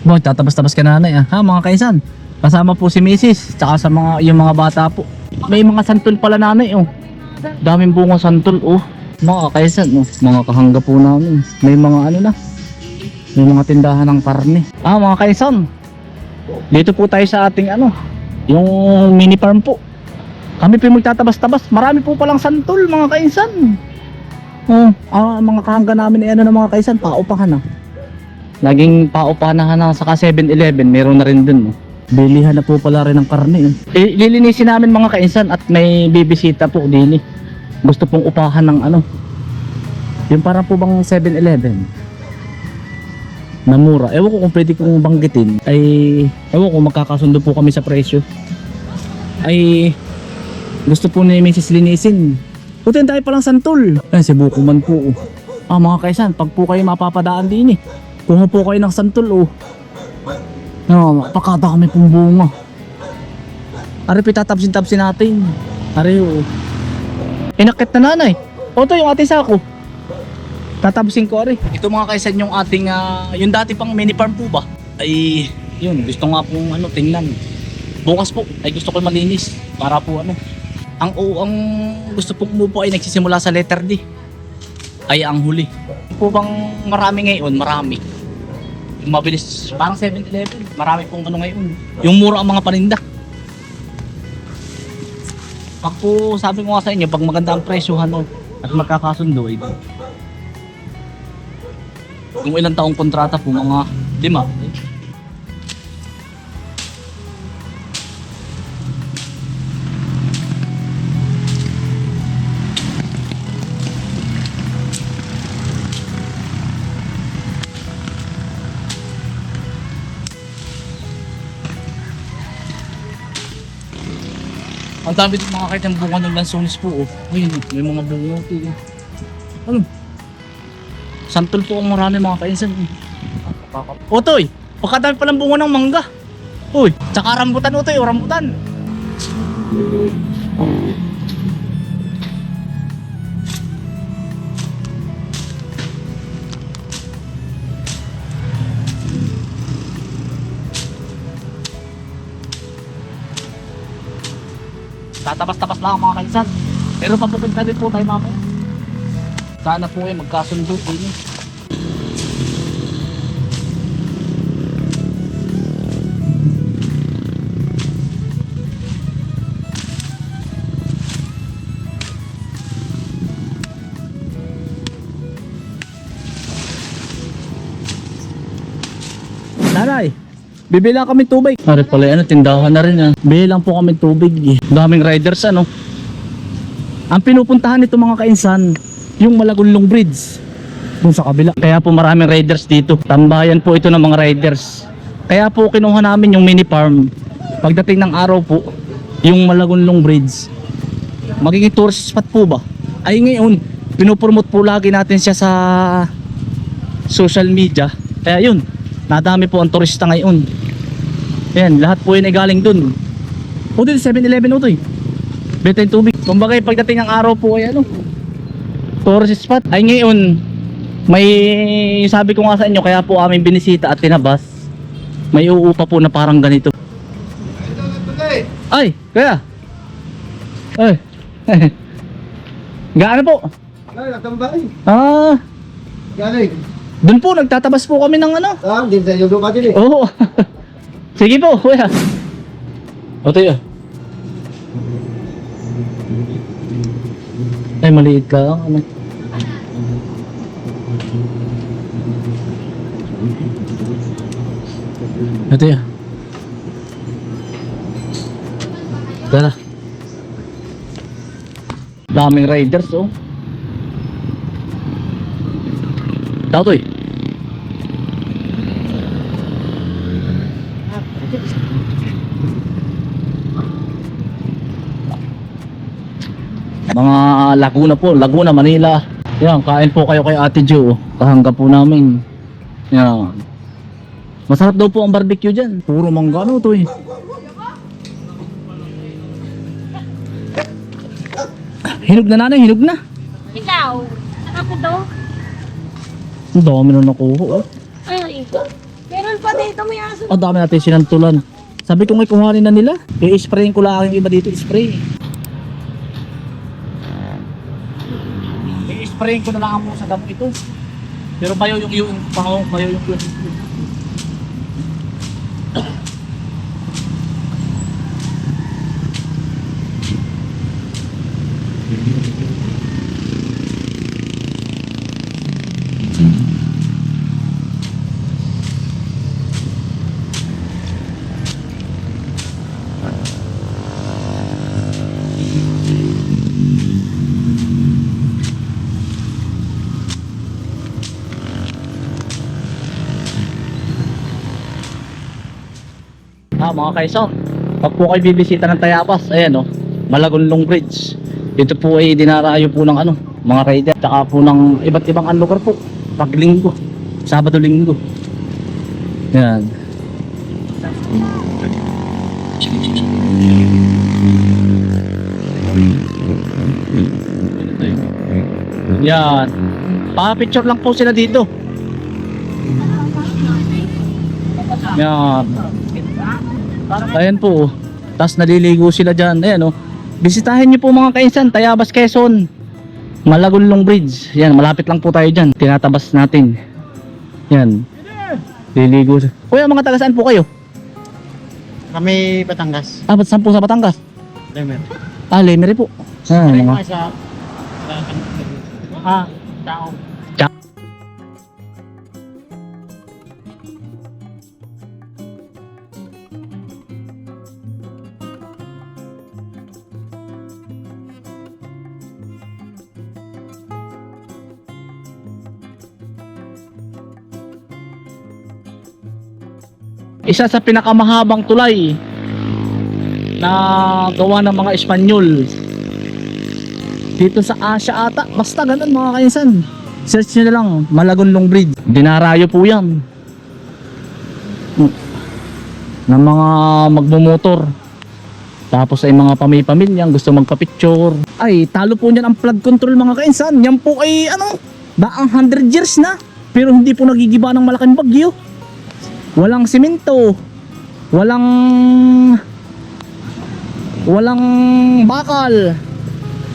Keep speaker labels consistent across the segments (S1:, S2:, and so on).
S1: Boy, tatabas-tabas ka nanay ah. Ha mga kaisan. Kasama po si Mrs. Tsaka sa yung mga bata po. May mga santol pala nanay oh. Daming bunga santol oh. Mga kaisan oh. Mga kahangga po namin. May mga ano na. May mga tindahan ng karne. Ah mga kaisan. Dito po tayo sa ating ano. Yung mini farm po. Kami po magtatabas-tabas. Marami po palang santol mga kaisan. Oh, mga kahangga namin ay ano ng mga kaisan. Paupahan ah. Laging paupahan na saka 7-Eleven, meron na rin dun. No? Bilihan na po pala rin ng karne. Lilinisin namin mga kainsan at may bibisita po din. Gusto pong upahan ng ano. Yung para po bang 7-Eleven na mura. Ewan ko kung pwede kong banggitin. Ay, ewan ko magkakasundo po kami sa presyo. Ay, gusto po ni Mrs. linisin. Putin tayo palang santol. Ay, si Bukuman po. Ah mga kaisan, pag po kayo mapapadaan din kuha po kayo ng santol oh. No, pakata kami pong bunga. Ari pitatapsin-tapsin natin. Ari oh. Inakit na nanay. Oto yung ating sako. Tatapsin ko ari. Ito mga kaisan yung ating yung dati pang mini farm po ba? Ay yun, gusto nga pong ano tingnan. Bukas po ay gusto ko malinis para po ano. Ang gusto pong umupo ay nagsisimula sa letter D. Ay ang huli. Po bang marami ngayon, marami. Yung mabilis, parang 7-Eleven, marami pong ano ngayon. Yung mura ang mga paninda. Pag po sabi ko nga sa inyo, pag maganda ang presyohan at magkakasundo ay kung ilang taong kontrata po, mga 5. Ang dami din mga kahit yung bunga ng lansones po oh. Ayun, may mga bunga po oh. Ano? Santol po ang marami mga kainsan eh. Otoy, pagkadami palang bunga ng mangga. Uy, tsaka rambutan otoy, rambutan. Tatabas-tabas lang mga kaisan. Pero papupunta din po tayo mamaya. Sana po kayo magkasundo din. Nanay, bibili lang kami tubig. Ari pala ano, tindahan na rin ah. Bili lang po kami tubig eh. Daming riders ano. Ang pinupuntahan nito mga kainsan, yung Malagunlong Bridge. Dun sa kabila. Kaya po maraming riders dito. Tambayan po ito ng mga riders. Kaya po kinuha namin yung mini farm. Pagdating ng araw po, yung Malagunlong Bridge. Magiging tourist spot po ba? Ay ngayon, pinopromote po lagi natin siya sa social media. Kaya yun, nadami po ang turista ngayon. Ayan, lahat po yun ay galing dun. O dito 7-Eleven o to eh. Beta yung tubig. Kumbaga pagdating ng araw po ay ano, tourist spot. Ay ngayon, may sabi ko nga sa inyo, kaya po aming binisita at tinabas. May uupa po na parang ganito. Ay, kaya? Ay. Gaano po?
S2: Ay, nagtambay.
S1: Ah,
S2: Galing.
S1: dun po, nagtatabas po kami ng ano.
S2: Ah, din sa iyo lupa din eh.
S1: Oo. Sige po, kuya. O tayo. Ay, maliit ka. Ano? O tayo. Tara. Daming riders oh. Tatoy. Mga Laguna po, Laguna, Manila. Yan, kain po kayo kay Ate Jo. Kahangga po namin. Yan. Masarap daw po ang barbecue dyan. Puro mangga ano to eh. Hinog na nanay, hinog na.
S3: Ikaw, ako to.
S1: Ang dami na nakuha oh.
S3: Ay, ikaw. Meron santol pa dito, may aso.
S1: Ang dami natin sinantulan. Sabi ko nga kuhanin na nila. I-sprayin ko lang yung iba dito, spray. I-sprayin ko na lang mo sa damo ito. Pero bayo yung pangaw, bayo yung mga kaisan, pag po kayo bibisita ng Tayabas, ayan Malagonlong Bridge. Ito po ay dinarayo po ng mga rider, tsaka po ng iba't ibang lugar po pag linggo, Sabado linggo. Yan. Yan. Pa-picture lang po sila dito. Yan. Ayan po. Tapos naliligo sila dyan. Ayan Bisitahin nyo po mga kainsan. Tayabas, Quezon. Malagonlong Bridge. Yan. Malapit lang po tayo dyan. Tinatabas natin. Yan. Liligo. Kuya, mga taga saan po kayo?
S2: Kami Batangas.
S1: Ba't saan po sa Batangas?
S2: Lemer.
S1: Lemery po. Mga
S2: Sa... tao.
S1: Isa sa pinakamahabang tulay na gawa ng mga Espanyol dito sa Asia ata, basta ganun mga kainsan. Search nyo na lang, Malagonlong Bridge. Dinarayo po yan ng mga magmumotor, tapos ay mga pamilya gusto magpa-picture. Ay talo po niyan ang flood control mga kainsan. Yan po ay daang 100 years na, pero hindi po nagigiba ng malaking bagyo. Walang simento, walang bakal.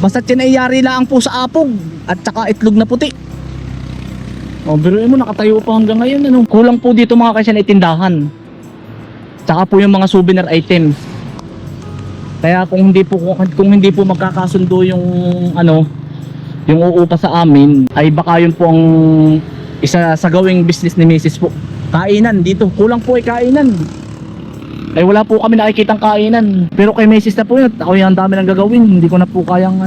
S1: Basta tinayari lang po sa apog at saka itlog na puti. Biruin mo, nakatayo pa hanggang ngayon. Kulang po dito mga kainsan ay tindahan. Tsaka po yung mga souvenir items. Kaya kung hindi po magkakasundo yung yung uupa sa amin, ay baka yun po ang isa sa gawing business ni Mrs. po. Kainan dito, kulang po ay kainan. Ay wala po kami nakikitang kainan. Pero kay Mrs. na po yun, ako yung dami nang gagawin. Hindi ko na po kayang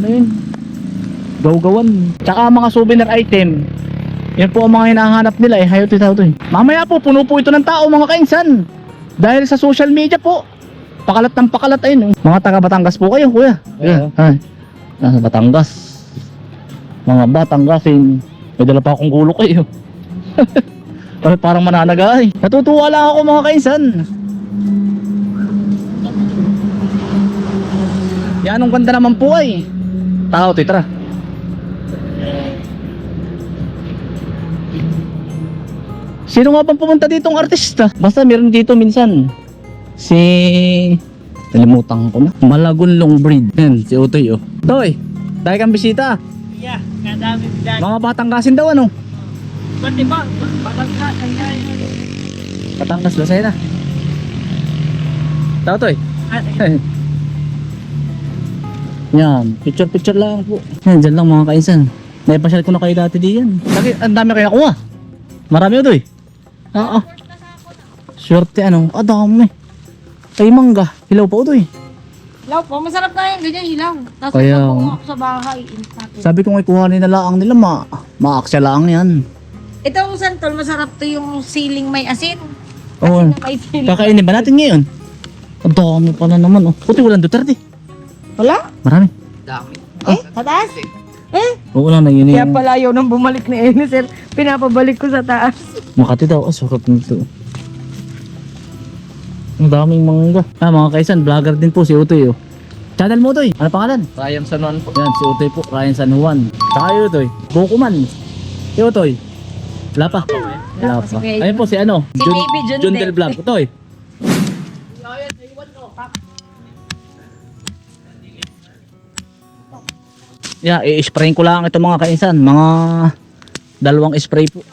S1: gaw-gawan. Tsaka mga souvenir item, yan po ang mga hinahanap nila hayo ito. Mamaya po, puno po ito ng tao mga kainsan. Dahil sa social media po, pakalat ng pakalat ayun. Mga taga Batangas po kayo kuya. Ay, nasa Batangas. Mga Batanggasin. May dala pa akong gulo kayo. Ay, parang mananaga ay. Natutuwa lang ako mga kainsan. Yan ang ganda naman po ay. Tao, tara. Sino nga bang pumunta ditong artista? Basta meron dito minsan. Nalimutan ko na. Malagonlong Bridge. Yan, si Utoy Toy, dahil kang bisita.
S3: Yeah, kadami dyan.
S1: Mga Batanggasin daw
S3: Ba't diba? Batangas, ang gaya.
S1: Batangas ba sa'yo na? Tao Toy. Yan, picture lang po. Yan, dyan lang mga kainsan. Naipasyal ko na kayo dati diyan. Bakit ang dami kayo nakuha? Marami Utoy. Oo. Swerte dami. Kay mangga, hilaw pa Utoy.
S3: Hilaw po, masarap na yung ganyan hilaw. Tapos
S1: Kaya-
S3: ito po ako sa bahay.
S1: Sabi ko nga kuhanin na laang nila, maaksya laang yan.
S3: Ito ang santol, masarap to yung siling may asin.
S1: Oo.
S3: Asin na may siling.
S1: Kakainin ba natin ngayon? Ang dami pala naman Puti walang Duterte.
S3: Wala?
S1: Marami.
S3: Pataas?
S1: Oo lang na yun
S3: Kaya pala ayaw nang bumalik ni Ene, sir. Pinapabalik ko sa taas.
S1: Makati daw, sarap nito. Ang daming mangga. Mga kaisan, vlogger din po si Utoy Channel mo Utoy, ano pangalan?
S4: Ryan San Juan po.
S1: Yan, si Utoy po, Ryan San Juan. Saka Utoy, Bukuman. Si Utoy, Wala pa. Wala pa. Ayun po si ano?
S3: Si Baby Jundel.
S1: Jundel Vlog. Ito eh. Yeah, i-sprayin ko lang ito mga kainsan. Mga 2 spray po.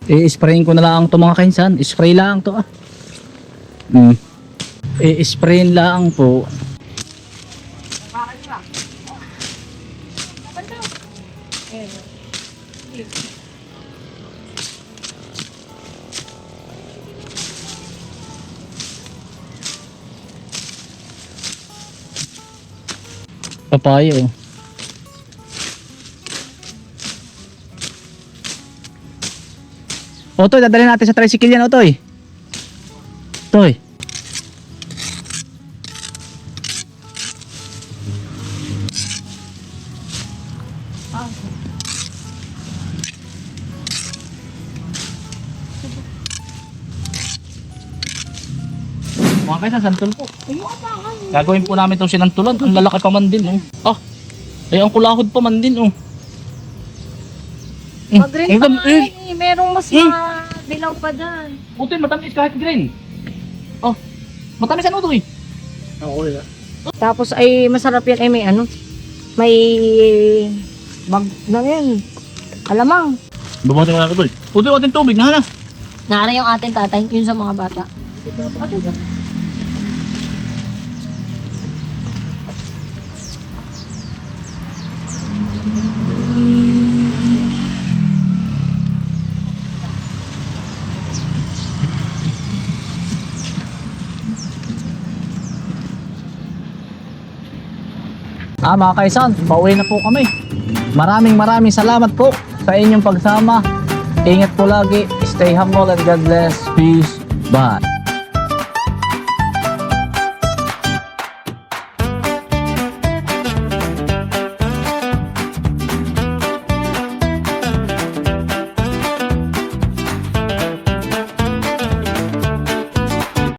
S1: I-sprayin ko na lang ito mga kainsan. Spray lang to ah. I-sprayin lang po. Papaya oh. Otoy, dadalhin natin sa tricycle yan, Otoy. Otoy. Mga kaysa, santol po. Gagawin po namin itong sinantulan. Ang lalaki pa man din, oh. Ah, ay ang kulahod pa man din, oh.
S3: Mag-green pa nga eh. Merong mas dilaw pa dyan.
S1: Butin, matamis kahit green. Oh, matamis ano to eh?
S3: Tapos ay masarap yan ay may ano. May bag na yan. Alamang.
S1: Babatin ko na ito, Tol. Puti ating tubig na hala.
S3: Naara yung ating tatay, yun sa mga bata.
S1: Mga kaisan, pauwi na po kami. Maraming salamat po sa inyong pagsama. Ingat po lagi. Stay humble and God bless. Peace. Bye.